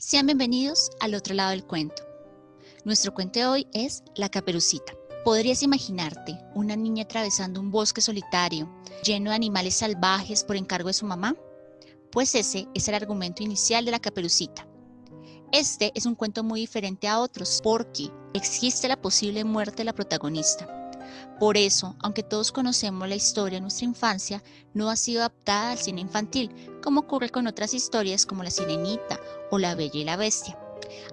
Sean bienvenidos al otro lado del cuento. Nuestro cuento de hoy es La Caperucita. ¿Podrías imaginarte una niña atravesando un bosque solitario, lleno de animales salvajes por encargo de su mamá? Pues ese es el argumento inicial de La Caperucita. Este es un cuento muy diferente a otros porque existe la posible muerte de la protagonista. Por eso, aunque todos conocemos la historia de nuestra infancia, no ha sido adaptada al cine infantil, como ocurre con otras historias como La Sirenita o La Bella y la Bestia.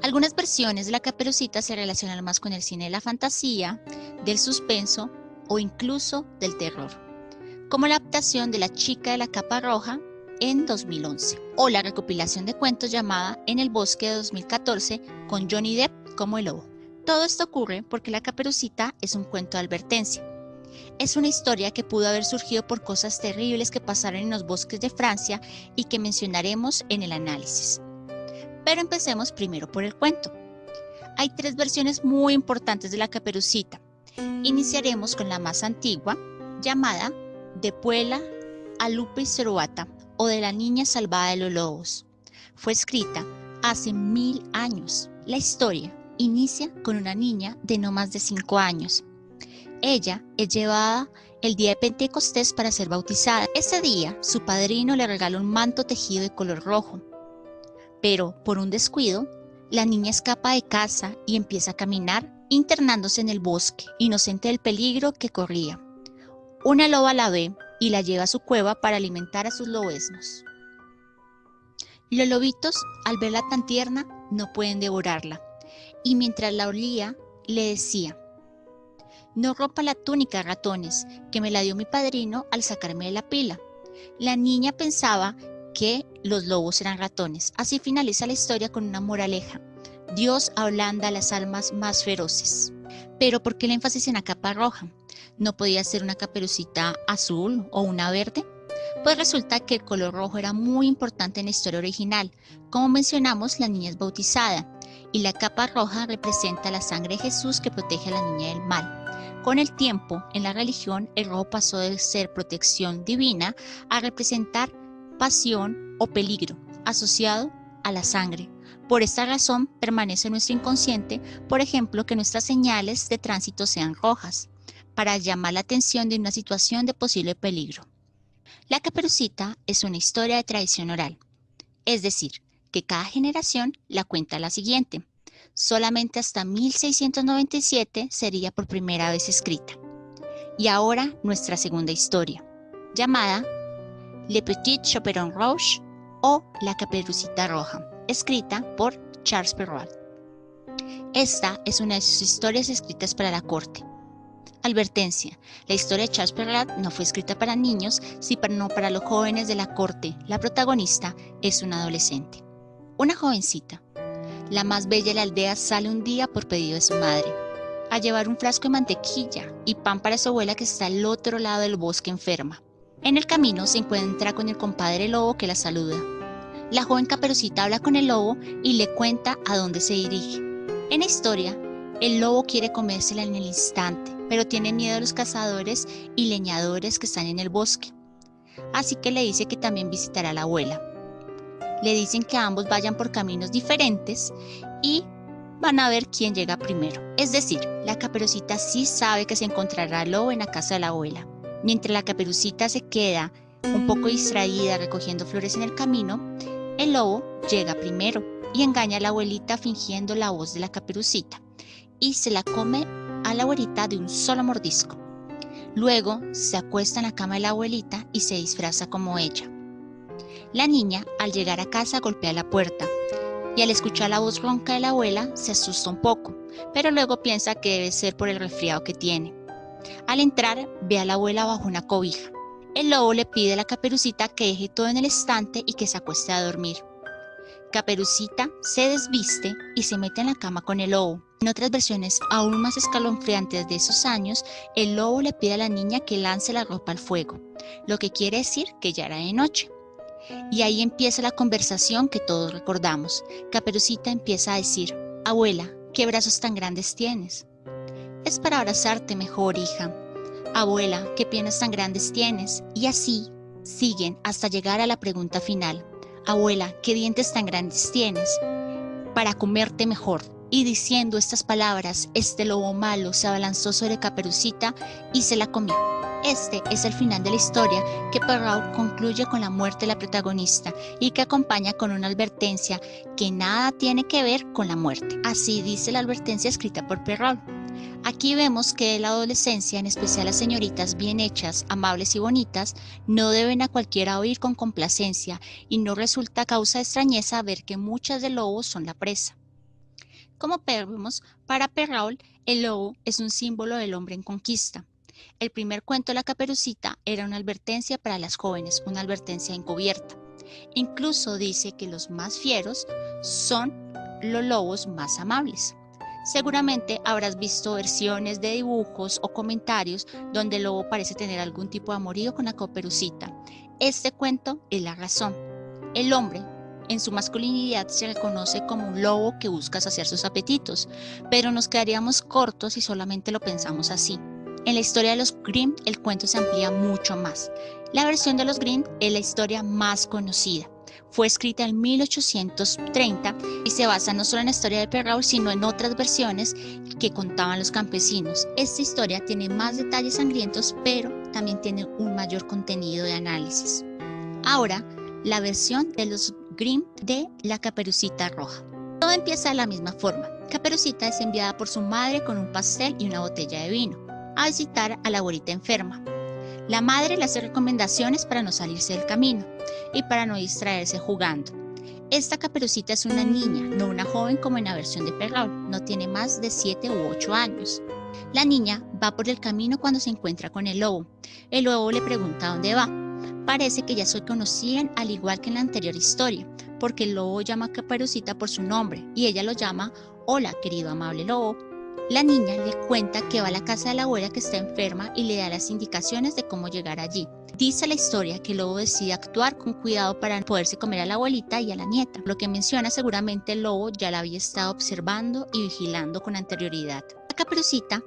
Algunas versiones de La Caperucita se relacionan más con el cine de la fantasía, del suspenso o incluso del terror, como la adaptación de La Chica de la Capa Roja en 2011, o la recopilación de cuentos llamada En el Bosque de 2014 con Johnny Depp como el lobo. Todo esto ocurre porque La Caperucita es un cuento de advertencia. Es una historia que pudo haber surgido por cosas terribles que pasaron en los bosques de Francia y que mencionaremos en el análisis. Pero empecemos primero por el cuento. Hay tres versiones muy importantes de La Caperucita. Iniciaremos con la más antigua, llamada De Puela a Lupe y Zoroata, o de la niña salvada de los lobos. Fue escrita hace 1000 años. La historia inicia con una niña de no más de 5 años. Ella es llevada el día de Pentecostés para ser bautizada. Ese día, su padrino le regala un manto tejido de color rojo. Pero, por un descuido, la niña escapa de casa y empieza a caminar, internándose en el bosque, inocente del peligro que corría. Una loba la ve y la lleva a su cueva para alimentar a sus lobeznos. Los lobitos, al verla tan tierna, no pueden devorarla, y mientras la olía, le decía: «No rompa la túnica, ratones, que me la dio mi padrino al sacarme de la pila». La niña pensaba que los lobos eran ratones. Así finaliza la historia con una moraleja: Dios ablanda a las almas más feroces. Pero ¿por qué el énfasis en la capa roja? ¿No podía ser una caperucita azul o una verde? Pues resulta que el color rojo era muy importante en la historia original. Como mencionamos, la niña es bautizada y la capa roja representa la sangre de Jesús que protege a la niña del mal. Con el tiempo, en la religión, el rojo pasó de ser protección divina a representar pasión o peligro asociado a la sangre. Por esta razón, permanece en nuestro inconsciente, por ejemplo, que nuestras señales de tránsito sean rojas, para llamar la atención de una situación de posible peligro. La Caperucita es una historia de tradición oral, es decir, que cada generación la cuenta a la siguiente. Solamente hasta 1697 sería por primera vez escrita. Y ahora nuestra segunda historia, llamada Le Petit Chaperon Rouge o La Caperucita Roja, escrita por Charles Perrault. Esta es una de sus historias escritas para la corte. Advertencia: la historia de Charles Perrault no fue escrita para niños, sino para los jóvenes de la corte. La protagonista es una adolescente. Una jovencita, la más bella de la aldea, sale un día por pedido de su madre a llevar un frasco de mantequilla y pan para su abuela que está al otro lado del bosque enferma. En el camino se encuentra con el compadre lobo que la saluda. La joven Caperucita habla con el lobo y le cuenta a dónde se dirige. En la historia, el lobo quiere comérsela en el instante, pero tiene miedo a los cazadores y leñadores que están en el bosque. Así que le dice que también visitará a la abuela. Le dicen que ambos vayan por caminos diferentes y van a ver quién llega primero. Es decir, la Caperucita sí sabe que se encontrará al lobo en la casa de la abuela. Mientras la Caperucita se queda un poco distraída recogiendo flores en el camino, el lobo llega primero y engaña a la abuelita fingiendo la voz de la Caperucita y se la come a la abuelita de un solo mordisco. Luego se acuesta en la cama de la abuelita y se disfraza como ella. La niña, al llegar a casa, golpea la puerta y al escuchar la voz ronca de la abuela se asusta un poco, pero luego piensa que debe ser por el resfriado que tiene. Al entrar, ve a la abuela bajo una cobija. El lobo le pide a la Caperucita que deje todo en el estante y que se acueste a dormir. Caperucita se desviste y se mete en la cama con el lobo. En otras versiones aún más escalofriantes de esos años, el lobo le pide a la niña que lance la ropa al fuego, lo que quiere decir que ya era de noche. Y ahí empieza la conversación que todos recordamos. Caperucita empieza a decir: «Abuela, ¿qué brazos tan grandes tienes?». «Es para abrazarte mejor, hija». «Abuela, ¿qué piernas tan grandes tienes?». Y así siguen hasta llegar a la pregunta final: «Abuela, ¿qué dientes tan grandes tienes?». para comerte mejor. Y diciendo estas palabras, este lobo malo se abalanzó sobre Caperucita y se la comió. Este es el final de la historia que Perrault concluye con la muerte de la protagonista y que acompaña con una advertencia que nada tiene que ver con la muerte. Así dice la advertencia escrita por Perrault. Aquí vemos que de la adolescencia, en especial las señoritas bien hechas, amables y bonitas, no deben a cualquiera oír con complacencia y no resulta causa de extrañeza ver que muchas de lobos son la presa. Como vemos, para Perrault, el lobo es un símbolo del hombre en conquista. El primer cuento de la Caperucita era una advertencia para las jóvenes, una advertencia encubierta. Incluso dice que los más fieros son los lobos más amables. Seguramente habrás visto versiones de dibujos o comentarios donde el lobo parece tener algún tipo de amorío con la Caperucita. Este cuento es la razón. El hombre, en su masculinidad, se reconoce como un lobo que busca saciar sus apetitos, pero nos quedaríamos cortos si solamente lo pensamos así. En la historia de los Grimm, el cuento se amplía mucho más. La versión de los Grimm es la historia más conocida. Fue escrita en 1830 y se basa no solo en la historia de Perrault, sino en otras versiones que contaban los campesinos. Esta historia tiene más detalles sangrientos, pero también tiene un mayor contenido de análisis. Ahora, la versión de los Grimm de la Caperucita Roja. Todo empieza de la misma forma. Caperucita es enviada por su madre con un pastel y una botella de vino a visitar a la abuelita enferma. La madre le hace recomendaciones para no salirse del camino y para no distraerse jugando. Esta Caperucita es una niña, no una joven como en la versión de Perrault, no tiene más de 7 u 8 años. La niña va por el camino cuando se encuentra con el lobo. El lobo le pregunta dónde va. Parece que ya se conocían al igual que en la anterior historia, porque el lobo llama a Caperucita por su nombre y ella lo llama hola querido amable lobo. La niña le cuenta que va a la casa de la abuela que está enferma y le da las indicaciones de cómo llegar allí. Dice la historia que el lobo decide actuar con cuidado para poderse comer a la abuelita y a la nieta, lo que menciona seguramente el lobo ya la había estado observando y vigilando con anterioridad. La Caperucita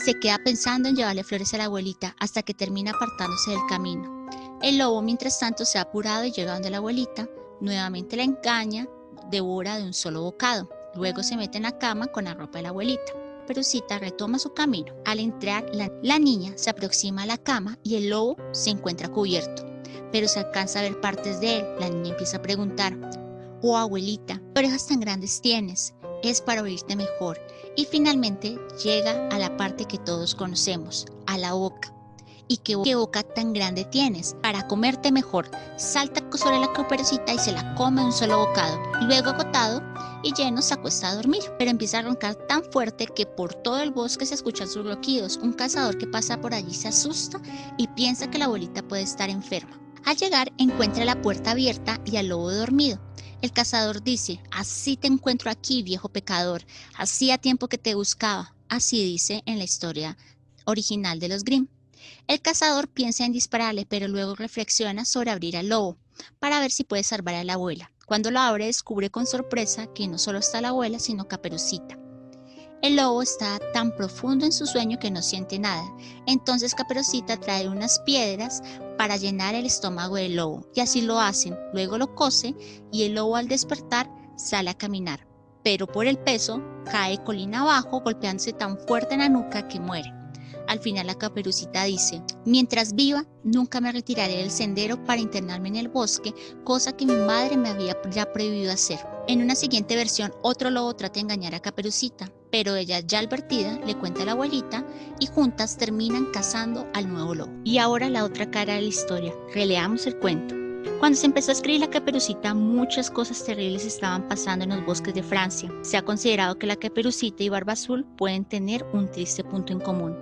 se queda pensando en llevarle flores a la abuelita hasta que termina apartándose del camino. El lobo mientras tanto se ha apurado y llega donde la abuelita, nuevamente la engaña, devora de un solo bocado. Luego se mete en la cama con la ropa de la abuelita. Caperucita retoma su camino. Al entrar, la niña se aproxima a la cama y el lobo se encuentra cubierto, pero se alcanza a ver partes de él. La niña empieza a preguntar: oh abuelita, ¿qué orejas tan grandes tienes? Es para oírte mejor. Y finalmente llega a la parte que todos conocemos, a la boca. ¿Y qué boca tan grande tienes? Para comerte mejor. Salta sobre la Caperucita y se la come un solo bocado. Luego, agotado y lleno, se acuesta a dormir, pero empieza a roncar tan fuerte que por todo el bosque se escuchan sus ronquidos. Un cazador que pasa por allí se asusta y piensa que la abuelita puede estar enferma. Al llegar, encuentra la puerta abierta y al lobo dormido. El cazador dice: así te encuentro aquí, viejo pecador. Hacía tiempo que te buscaba. Así dice en la historia original de los Grimm. El cazador piensa en dispararle, pero luego reflexiona sobre abrir al lobo para ver si puede salvar a la abuela. Cuando lo abre, descubre con sorpresa que no solo está la abuela, sino Caperucita. El lobo está tan profundo en su sueño que no siente nada. Entonces Caperucita trae unas piedras para llenar el estómago del lobo, y así lo hacen. Luego lo cose y el lobo, al despertar, sale a caminar, pero por el peso cae colina abajo, golpeándose tan fuerte en la nuca que muere. Al final la Caperucita dice: mientras viva, nunca me retiraré del sendero para internarme en el bosque, cosa que mi madre me había ya prohibido hacer. En una siguiente versión, otro lobo trata de engañar a Caperucita, pero ella, ya advertida, le cuenta a la abuelita y juntas terminan cazando al nuevo lobo. Y ahora la otra cara de la historia. Releamos el cuento. Cuando se empezó a escribir la Caperucita, muchas cosas terribles estaban pasando en los bosques de Francia. Se ha considerado que la Caperucita y Barba Azul pueden tener un triste punto en común,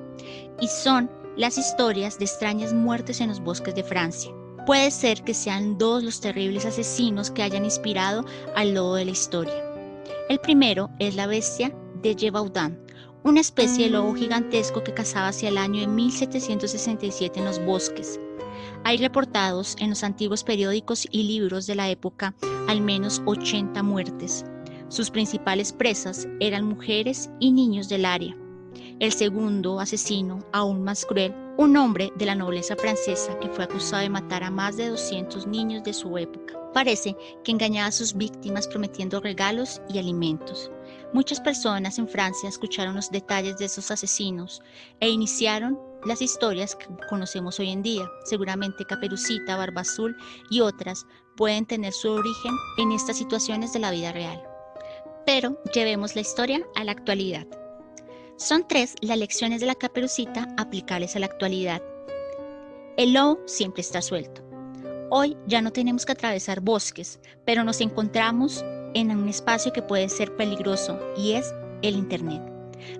y son las historias de extrañas muertes en los bosques de Francia. Puede ser que sean dos los terribles asesinos que hayan inspirado al lobo de la historia. El primero es la bestia de Gévaudan, una especie de lobo gigantesco que cazaba hacia el año de 1767 en los bosques. Hay reportados en los antiguos periódicos y libros de la época al menos 80 muertes. Sus principales presas eran mujeres y niños del área. El segundo asesino, aún más cruel, un hombre de la nobleza francesa que fue acusado de matar a más de 200 niños de su época. Parece que engañaba a sus víctimas prometiendo regalos y alimentos. Muchas personas en Francia escucharon los detalles de esos asesinos e iniciaron las historias que conocemos hoy en día. Seguramente Caperucita, Barba Azul y otras pueden tener su origen en estas situaciones de la vida real. Pero llevemos la historia a la actualidad. Son 3 las lecciones de la Caperucita aplicables a la actualidad. El lobo siempre está suelto. Hoy ya no tenemos que atravesar bosques, pero nos encontramos en un espacio que puede ser peligroso y es el Internet.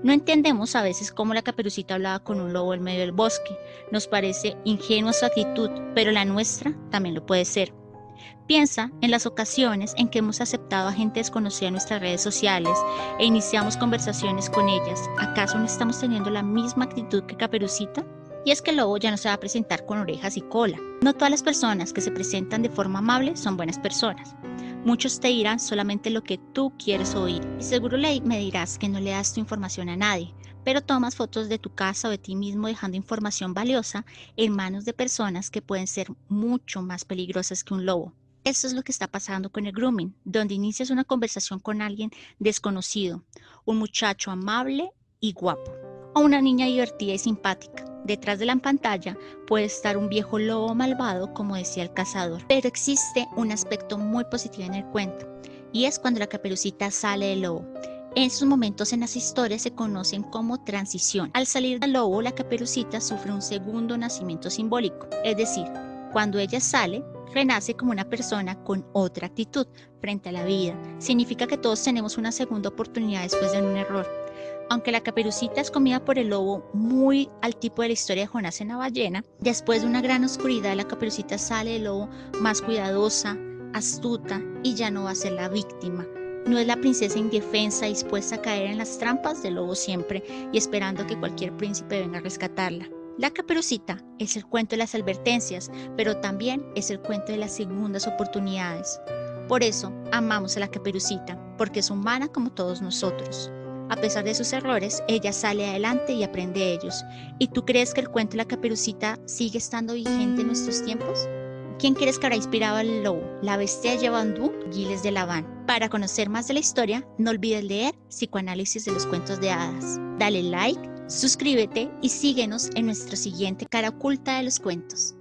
No entendemos a veces cómo la Caperucita hablaba con un lobo en medio del bosque. Nos parece ingenua su actitud, pero la nuestra también lo puede ser. Piensa en las ocasiones en que hemos aceptado a gente desconocida en nuestras redes sociales e iniciamos conversaciones con ellas. ¿Acaso no estamos teniendo la misma actitud que Caperucita? Y es que el lobo ya no se va a presentar con orejas y cola. No todas las personas que se presentan de forma amable son buenas personas. Muchos te dirán solamente lo que tú quieres oír. Y seguro me dirás que no le das tu información a nadie, pero tomas fotos de tu casa o de ti mismo dejando información valiosa en manos de personas que pueden ser mucho más peligrosas que un lobo. Eso es lo que está pasando con el grooming, donde inicias una conversación con alguien desconocido, un muchacho amable y guapo, o una niña divertida y simpática. Detrás de la pantalla puede estar un viejo lobo malvado, como decía el cazador. Pero existe un aspecto muy positivo en el cuento, y es cuando la Caperucita sale del lobo. Esos momentos en las historias se conocen como transición. Al salir del lobo, la Caperucita sufre un segundo nacimiento simbólico, es decir, cuando ella sale, renace como una persona con otra actitud frente a la vida. Significa que todos tenemos una segunda oportunidad después de un error. Aunque la Caperucita es comida por el lobo, muy al tipo de la historia de Jonás en la ballena, después de una gran oscuridad, la Caperucita sale del lobo más cuidadosa, astuta y ya no va a ser la víctima. No es la princesa indefensa dispuesta a caer en las trampas del lobo siempre y esperando que cualquier príncipe venga a rescatarla. La Caperucita es el cuento de las advertencias, pero también es el cuento de las segundas oportunidades. Por eso amamos a la Caperucita, porque es humana como todos nosotros. A pesar de sus errores, ella sale adelante y aprende de ellos. ¿Y tú crees que el cuento de la Caperucita sigue estando vigente en nuestros tiempos? ¿Quién crees que habrá inspirado al lobo? ¿La bestia de Yabandú? Giles de Laván. Para conocer más de la historia, no olvides leer Psicoanálisis de los cuentos de hadas. Dale like, suscríbete y síguenos en nuestro siguiente Cara Oculta de los Cuentos.